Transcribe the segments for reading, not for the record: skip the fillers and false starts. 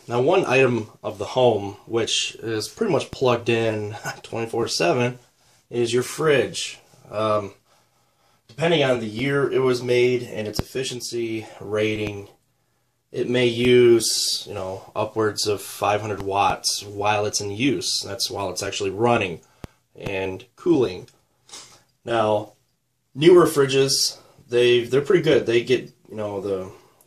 Now, one item of the home, which is pretty much plugged in 24/7, is your fridge. Depending on the year it was made and its efficiency rating, it may use, upwards of 500 watts while it's in use. That's while it's actually running and cooling. Now, newer fridges, they're pretty good. They get,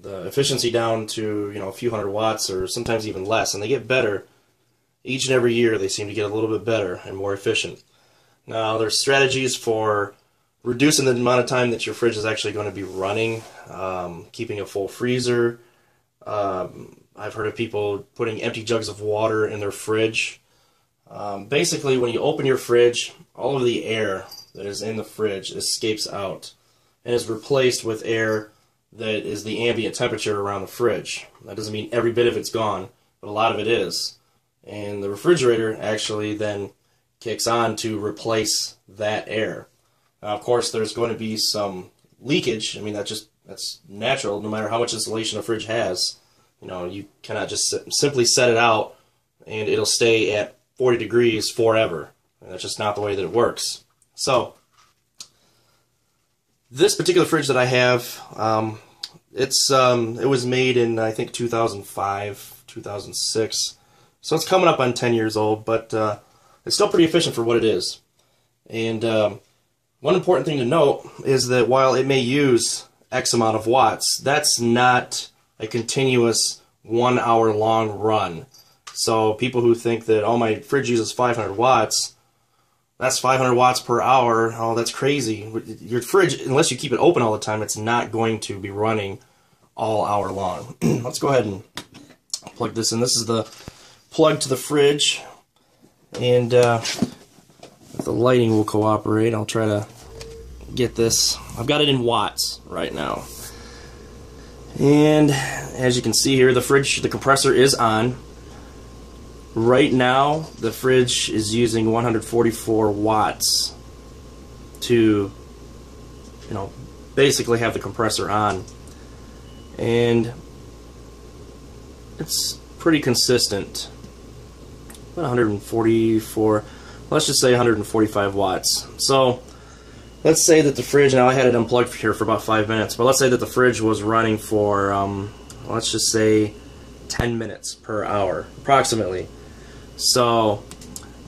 the efficiency down to, a few hundred watts or sometimes even less, and they get better. Each and every year they seem to get a little bit better and more efficient. Now, there's strategies for reducing the amount of time that your fridge is actually going to be running, keeping a full freezer. I've heard of people putting empty jugs of water in their fridge. Basically, when you open your fridge, all of the air that is in the fridge escapes out and is replaced with air that is the ambient temperature around the fridge. That doesn't mean every bit of it's gone, but a lot of it is. And the refrigerator actually then kicks on to replace that air. Now, of course, there's going to be some leakage. I mean, that's natural. No matter how much insulation a fridge has, you cannot just simply set it out and it'll stay at 40 degrees forever. And that's just not the way that it works. So, this particular fridge that I have, it was made in, I think, 2005, 2006. So it's coming up on 10 years old, but it's still pretty efficient for what it is. And one important thing to note is that while it may use X amount of watts, that's not a continuous 1 hour long run. So people who think that, oh, my fridge uses 500 watts, that's 500 watts per hour, oh, that's crazy. Your fridge, unless you keep it open all the time, it's not going to be running all hour long. Let's go ahead and plug this in. This is the plug to the fridge, and if the lighting will cooperate, I'll try to get this. I've got it in watts right now. And as you can see here, the compressor is on. Right now, the fridge is using 144 watts to, basically have the compressor on. And it's pretty consistent. About 144, let's just say 145 watts. So, let's say that the fridge, now I had it unplugged here for about 5 minutes, but let's say that the fridge was running for, let's just say 10 minutes per hour, approximately. So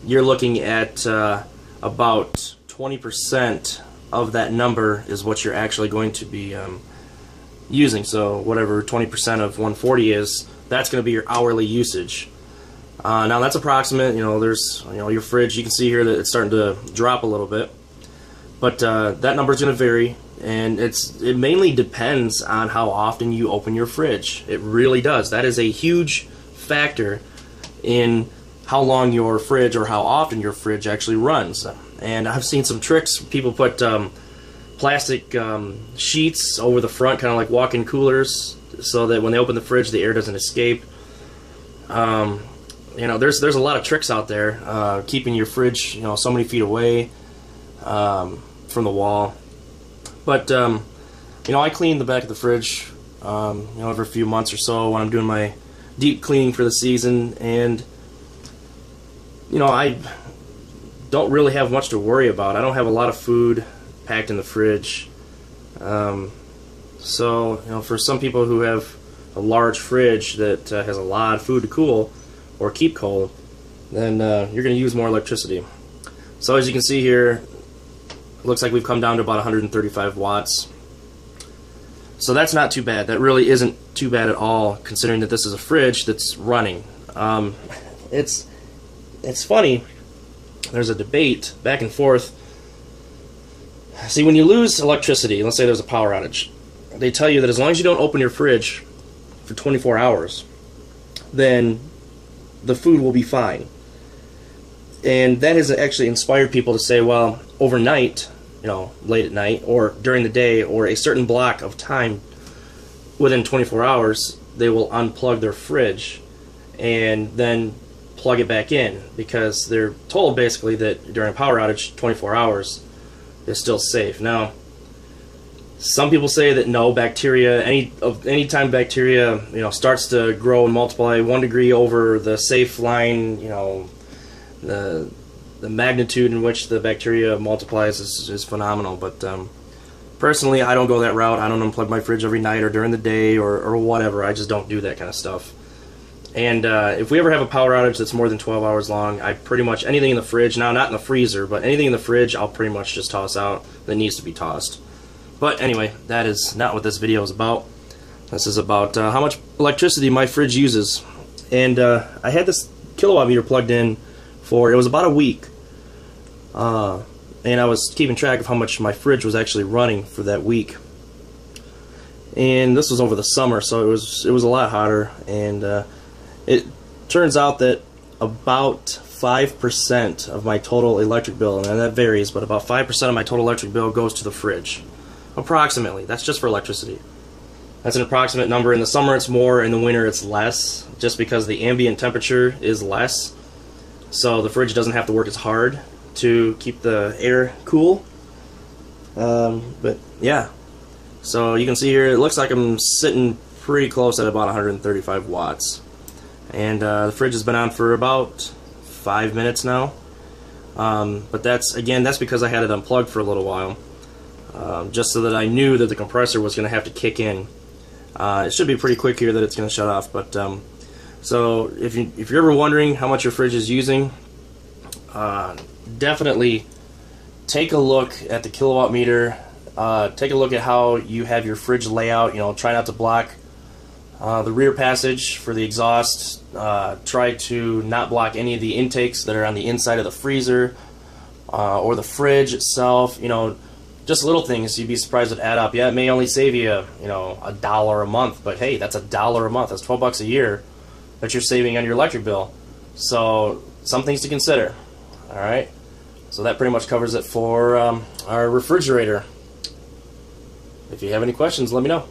you're looking at about 20% of that number is what you're actually going to be using. So whatever 20% of 140 is, that's going to be your hourly usage. Now that's approximate. There's your fridge. You can see here that it's starting to drop a little bit, but that number is going to vary, and it mainly depends on how often you open your fridge. It really does. That is a huge factor in how long your fridge or how often your fridge actually runs. And I've seen some tricks. People put plastic sheets over the front, kind of like walk-in coolers, so that when they open the fridge, the air doesn't escape. There's a lot of tricks out there, keeping your fridge, so many feet away from the wall. But I clean the back of the fridge, every few months or so when I'm doing my deep cleaning for the season, and I don't really have much to worry about. I don't have a lot of food packed in the fridge. So, for some people who have a large fridge that has a lot of food to cool or keep cold, then you're going to use more electricity. So as you can see here, it looks like we've come down to about 135 watts. So that's not too bad. That really isn't too bad at all, considering that this is a fridge that's running. It's funny, there's a debate back and forth. See, when you lose electricity, let's say there's a power outage, they tell you that as long as you don't open your fridge for 24 hours, then the food will be fine. And that has actually inspired people to say, well, overnight, late at night, or during the day, or a certain block of time within 24 hours, they will unplug their fridge and then plug it back in, because they're told basically that during a power outage, 24 hours is still safe. Now, Some people say that no, bacteria, anytime bacteria, you know, starts to grow and multiply 1 degree over the safe line, you know, the magnitude in which the bacteria multiplies is phenomenal. But personally, I don't go that route. I don't unplug my fridge every night or during the day or whatever. I just don't do that kind of stuff. And if we ever have a power outage that's more than 12 hours long, I pretty much, anything in the fridge, now not in the freezer, but anything in the fridge, I'll pretty much just toss out that needs to be tossed. But anyway, that is not what this video is about. This is about how much electricity my fridge uses. And I had this kilowatt meter plugged in for, it was about a week. And I was keeping track of how much my fridge was actually running for that week. And this was over the summer, so it was a lot hotter. And it turns out that about 5% of my total electric bill, and that varies, but about 5% of my total electric bill goes to the fridge. Approximately. That's just for electricity. That's an approximate number. In the summer it's more, in the winter it's less, just because the ambient temperature is less. So the fridge doesn't have to work as hard to keep the air cool. But yeah. So you can see here, it looks like I'm sitting pretty close at about 135 watts. And the fridge has been on for about 5 minutes now. But that's because I had it unplugged for a little while. Just so that I knew that the compressor was going to have to kick in. It should be pretty quick here that it's going to shut off. But so if you're ever wondering how much your fridge is using, definitely take a look at the kilowatt meter. Take a look at how you have your fridge layout. You know, try not to block the rear passage for the exhaust. Try to not block any of the intakes that are on the inside of the freezer or the fridge itself. You know, just little things you'd be surprised would add up. Yeah, it may only save you, you know, $1 a month, but hey, that's $1 a month. That's 12 bucks a year that you're saving on your electric bill. So some things to consider. All right. So that pretty much covers it for our refrigerator. If you have any questions, let me know.